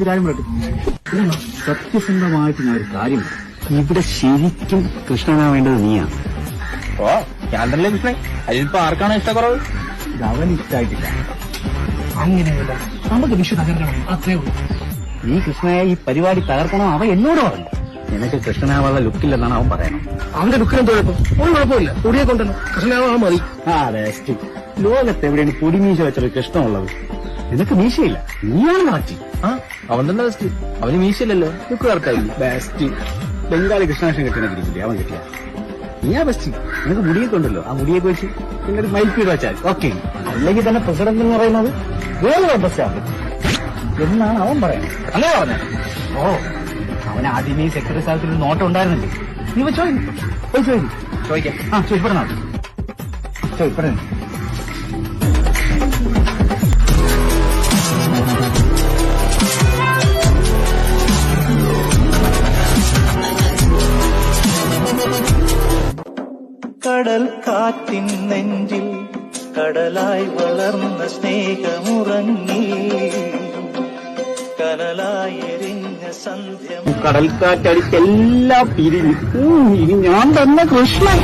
കാര്യം പറയട്ടെ, സത്യസന്ധമായിട്ട് ഞാൻ ഒരു കാര്യം, ഇവിടെ ശരിക്കും കൃഷ്ണനാ വേണ്ടത് നീയാണ്. ഓ ഞാൻ തന്നെ കൃഷ്ണൻ. അതിലിപ്പോ ആർക്കാണ് ഇഷ്ടക്കുറവ്? ഇത് അവൻ ഇഷ്ടമായിട്ടില്ല. അങ്ങനെയല്ല, നമുക്ക് വിഷു തകർക്കണം, അത്രേ ഉള്ളൂ. ഈ കൃഷ്ണയെ ഈ പരിപാടി തകർക്കണം അവൻ എന്നോട് പറഞ്ഞു. നിനക്ക് കൃഷ്ണനാവാനുള്ള ലുക്കില്ലെന്നാണ് അവൻ പറയണം. അവന്റെ ലുക്കിനും കുഴപ്പം ഒരു കുഴപ്പമില്ല, പൊടിയെ കൊണ്ടല്ലോ കൃഷ്ണനാവാൻ മതി. ആ ബെസ്റ്റ്. ലോകത്ത് എവിടെയാണ് പൊടിമീശ വെച്ചൊരു കൃഷ്ണമുള്ളത്? നിനക്ക് മീശയില്ല, നീയാണ് മാറ്റി. ആ അവൻ തന്നെ ബെസ്റ്റ്. അവന് മീശയില്ലല്ലോ, ലുക്ക് കറക്റ്റായില്ല. ബെസ്റ്റ്. ബംഗാളി കൃഷ്ണാക്ഷൻ കെട്ടിനെങ്കിരിക്കില്ലേ, അവൻ കിട്ടിയ നീയാ ബെസ്റ്റ്. നിനക്ക് മുടിയൊക്കെ ഉണ്ടല്ലോ, ആ മുടിയൊക്കെ വെച്ച് നിന്നൊരു മൈക്ക് വെച്ചാൽ ഓക്കെ. അല്ലെങ്കിൽ തന്നെ പ്രസിഡന്റ് എന്ന് പറയുന്നത് വേറെ ബെസ്റ്റാണ് എന്നാണ് അവൻ പറയുന്നത്. അല്ലേ പറഞ്ഞ? ഓ അവൻ ആദ്യമേ സെക്രട്ടറി സ്ഥാനത്തിൽ ഒരു നോട്ടം ഉണ്ടായിരുന്നില്ലേ? നീ ചോദിക്കാം. ആ ചോദിപ്പെടാ ചോദിപ്പെടേ. കടൽ കാറ്റിൻ നെഞ്ചിൽ കടലായി വളർന്ന സ്നേഹമുറങ്ങി കനലായി എരിഞ്ഞ സന്ധ്യ. കടൽക്കാറ്റടിക്കെല്ലാം പിരിഞ്ഞു. ഇനി ഞാൻ തന്നെ കൃഷ്ണൻ.